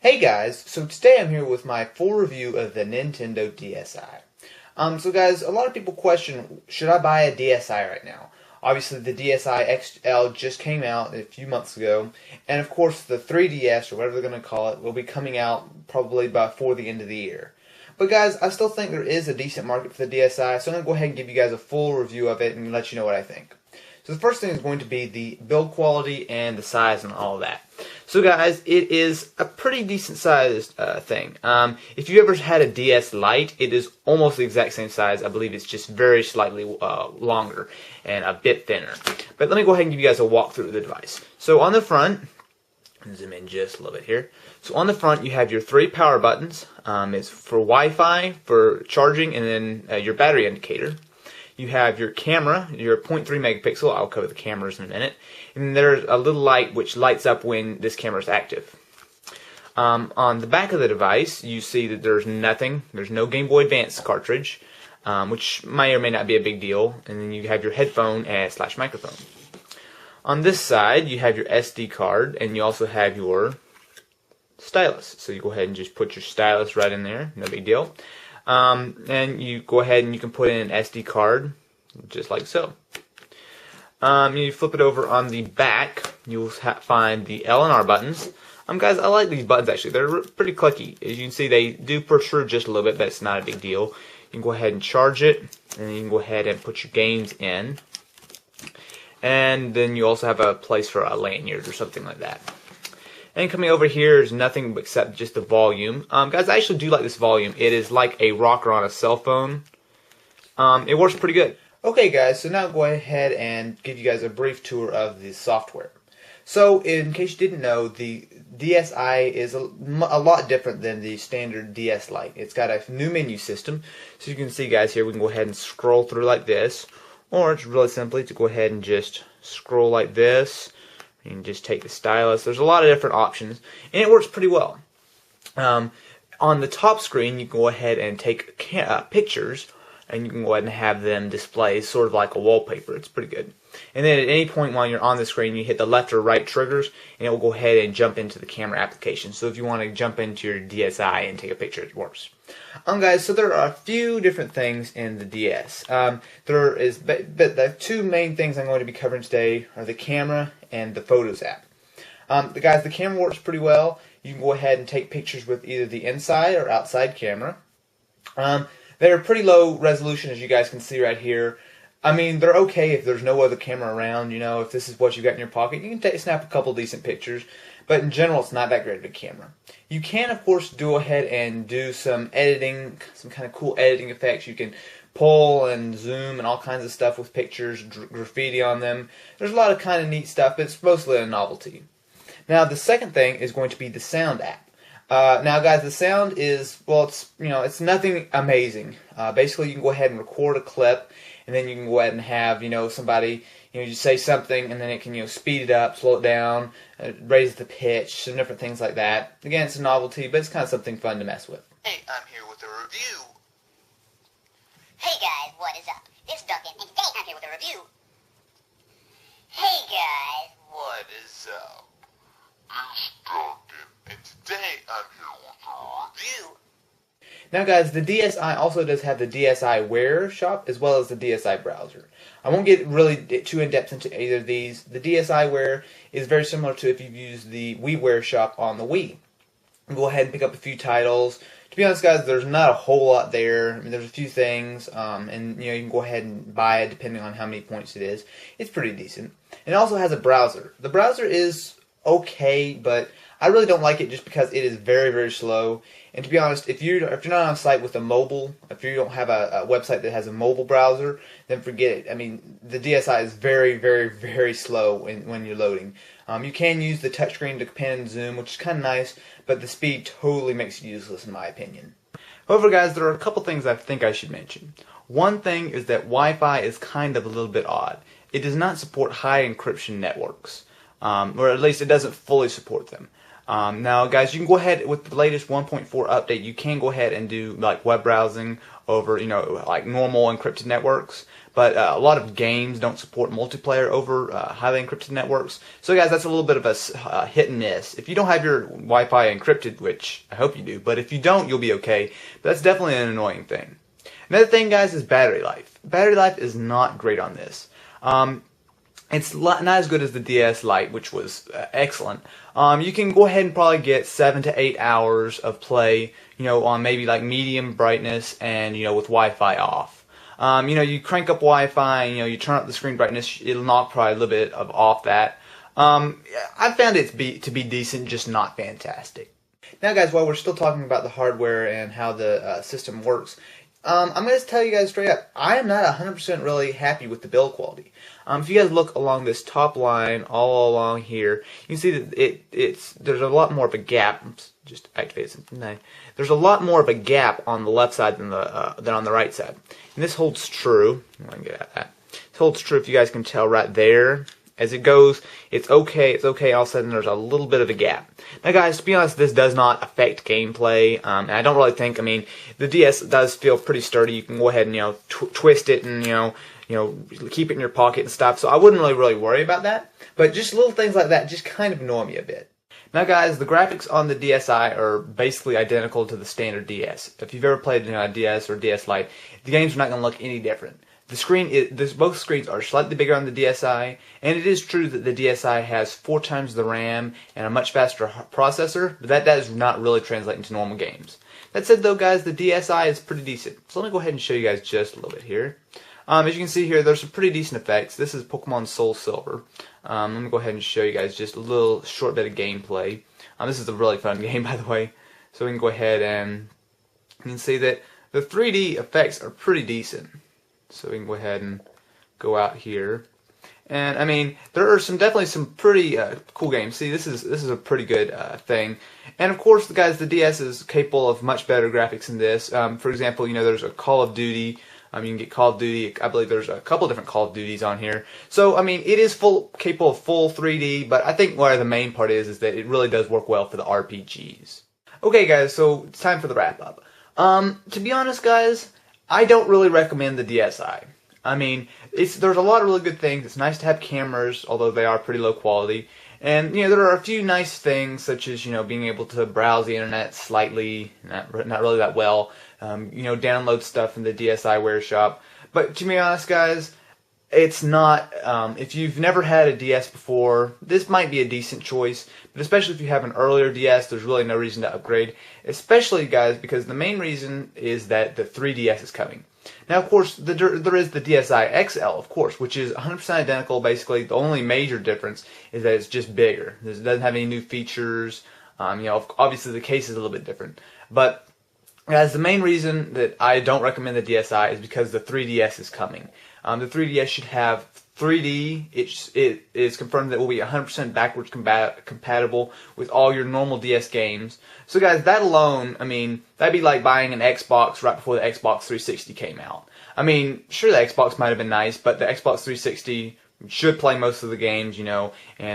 Hey guys, so today I'm here with my full review of the Nintendo DSi. So guys, a lot of people question, should I buy a DSi right now? Obviously the DSi XL just came out a few months ago, and of course the 3DS, or whatever they're going to call it, will be coming out probably before the end of the year. But guys, I still think there is a decent market for the DSi, so I'm going to go ahead and give you guys a full review of it and let you know what I think. So the first thing is going to be the build quality and the size and all of that. So guys, it is a pretty decent sized thing. If you ever had a DS Lite, it is almost the exact same size. I believe it's just very slightly longer and a bit thinner. But let me go ahead and give you guys a walkthrough of the device. So on the front, zoom in just a little bit here. So on the front you have your 3 power buttons. It's for Wi-Fi, for charging, and then your battery indicator. You have your camera, your 0.3 megapixel. I'll cover the cameras in a minute. And there's a little light which lights up when this camera is active. On the back of the device, you see that there's nothing. There's no Game Boy Advance cartridge, which may or may not be a big deal. And then you have your headphone / microphone. On this side, you have your SD card, and you also have your stylus. So you go ahead and just put your stylus right in there. No big deal. And you go ahead and you can put in an SD card, just like so. You flip it over on the back, you'll find the L and R buttons. Guys, I like these buttons actually. They're pretty clicky. As you can see, they do protrude just a little bit, but it's not a big deal. You can go ahead and charge it, and then you can go ahead and put your games in. And then you also have a place for a lanyard or something like that. And coming over here is nothing except just the volume. Guys, I actually do like this volume. It is like a rocker on a cell phone. It works pretty good. Okay guys, so now go ahead and give you guys a brief tour of the software. So in case you didn't know, the DSi is a lot different than the standard DS Lite. It's got a new menu system. So you can see guys here, we can go ahead and scroll through like this. Or it's really simply to go ahead and just scroll like this. You can just take the stylus. There's a lot of different options, and it works pretty well. On the top screen, you can go ahead and take pictures, and you can go ahead and have them display sort of like a wallpaper. It's pretty good. And then at any point while you're on the screen, you hit the left or right triggers, and it will go ahead and jump into the camera application. So if you want to jump into your DSi and take a picture, it works. Guys, so there are a few different things in the DS. But the two main things I'm going to be covering today are the camera and the Photos app. Guys, the camera works pretty well. You can go ahead and take pictures with either the inside or outside camera. They're pretty low resolution, as you guys can see right here. I mean, they're okay if there's no other camera around. You know, if this is what you got in your pocket, you can snap a couple decent pictures. But in general, it's not that great of a camera. You can, of course, go ahead and do some editing, some kind of cool editing effects. You can pull and zoom and all kinds of stuff with pictures, graffiti on them. There's a lot of kind of neat stuff, but it's mostly a novelty. Now, the second thing is going to be the sound app. Now, guys, the sound is, well, it's nothing amazing. Basically, you can go ahead and record a clip, and then you can go ahead and have, somebody, you say something, and then it can, speed it up, slow it down, raise the pitch, some different things like that. Again, it's a novelty, but it's kind of something fun to mess with. Hey, I'm here with a review. Hey guys, what is up? This is Duncan, and today I'm here with a review. Hey guys. What is up? It's Duncan, and today I'm here with a review. Now guys, the DSi also does have the DSi Wear Shop as well as the DSi browser. I won't get really too in-depth into either of these. The DSi Wear is very similar to if you've used the WiiWare Shop on the Wii. Go ahead and pick up a few titles. To be honest guys, there's not a whole lot there. I mean, there's a few things, and you can go ahead and buy it depending on how many points it is. It's pretty decent. And it also has a browser. The browser is okay, but I really don't like it just because it is very, very slow. And to be honest, if you're not on a site with a mobile, if you don't have a website that has a mobile browser, then forget it. I mean, the DSi is very, very, very slow when you're loading. You can use the touchscreen to pan and zoom, which is kind of nice, but the speed totally makes it useless in my opinion. However, guys, there are a couple things I think I should mention. One thing is that Wi-Fi is kind of a little bit odd. It does not support high encryption networks, or at least it doesn't fully support them. Now, guys, you can go ahead with the latest 1.4 update. You can go ahead and do like web browsing over, like normal encrypted networks. But a lot of games don't support multiplayer over highly encrypted networks. So, guys, that's a little bit of a hit and miss. If you don't have your Wi-Fi encrypted, which I hope you do, but if you don't, you'll be okay. But that's definitely an annoying thing. Another thing, guys, is battery life. Battery life is not great on this. It's not as good as the DS Lite, which was excellent. You can go ahead and probably get 7 to 8 hours of play, on maybe like medium brightness and, with Wi-Fi off. You crank up Wi-Fi, and, you turn up the screen brightness, it'll knock probably a little bit off that. I found it to be decent, just not fantastic. Now, guys, while we're still talking about the hardware and how the system works, I'm going to tell you guys straight up, I am not 100% really happy with the build quality. If you guys look along this top line, all along here, you can see that there's a lot more of a gap. Oops, just activate something. No. There's a lot more of a gap on the left side than on the right side. And this holds true. I'm going to get at that. This holds true if you guys can tell right there. As it goes, it's okay. All of a sudden, there's a little bit of a gap. Now, guys, to be honest, this does not affect gameplay, and I don't really think. The DS does feel pretty sturdy. You can go ahead and twist it and keep it in your pocket and stuff. So I wouldn't really worry about that. But just little things like that just kind of annoy me a bit. Now, guys, the graphics on the DSi are basically identical to the standard DS. If you've ever played DS or DS Lite, the games are not going to look any different. Both screens are slightly bigger on the DSi, and it is true that the DSi has 4 times the RAM and a much faster processor, but that does not really translate into normal games. That said, though, guys, the DSi is pretty decent. So let me go ahead and show you guys just a little bit here. As you can see here, there's some pretty decent effects. This is Pokemon Soul Silver. Let me go ahead and show you guys just a little short bit of gameplay. This is a really fun game, by the way. So we can go ahead and you can see that the 3D effects are pretty decent. So we can go ahead and go out here, and there are definitely some pretty cool games. See, this is a pretty good thing, and of course, guys, the DS is capable of much better graphics than this. For example, there's a Call of Duty. You can get Call of Duty. I believe there's a couple different Call of Duties on here. So it is capable of full 3D, but I think where the main part is that it really does work well for the RPGs. Okay, guys, so it's time for the wrap up. To be honest, guys, I don't really recommend the DSi. There's a lot of really good things. It's nice to have cameras, although they are pretty low quality. And, there are a few nice things, such as, being able to browse the internet slightly, not really that well. Download stuff from the DSiWare shop. But to be honest, guys, it's not, if you've never had a DS before, this might be a decent choice. But especially if you have an earlier DS, there's really no reason to upgrade. Especially, guys, because the main reason is that the 3DS is coming. Now, of course, there is the DSi XL, of course, which is 100% identical. Basically, the only major difference is that it's just bigger. It doesn't have any new features. Obviously, the case is a little bit different. But, guys, the main reason that I don't recommend the DSi is because the 3DS is coming. The 3DS should have 3D. It is confirmed that it will be 100% backwards compatible with all your normal DS games. So, guys, that alone, that'd be like buying an Xbox right before the Xbox 360 came out. Sure, the Xbox might have been nice, but the Xbox 360 should play most of the games, and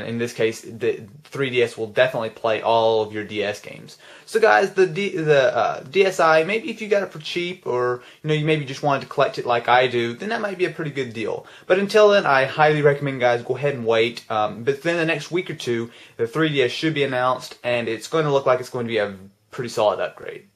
in this case, the 3DS will definitely play all of your DS games. So, guys, the DSi, maybe if you got it for cheap, or you maybe just wanted to collect it like I do, then that might be a pretty good deal. But until then, I highly recommend, guys, go ahead and wait. But then the next week or two, the 3DS should be announced, and it's going to look like it's going to be a pretty solid upgrade.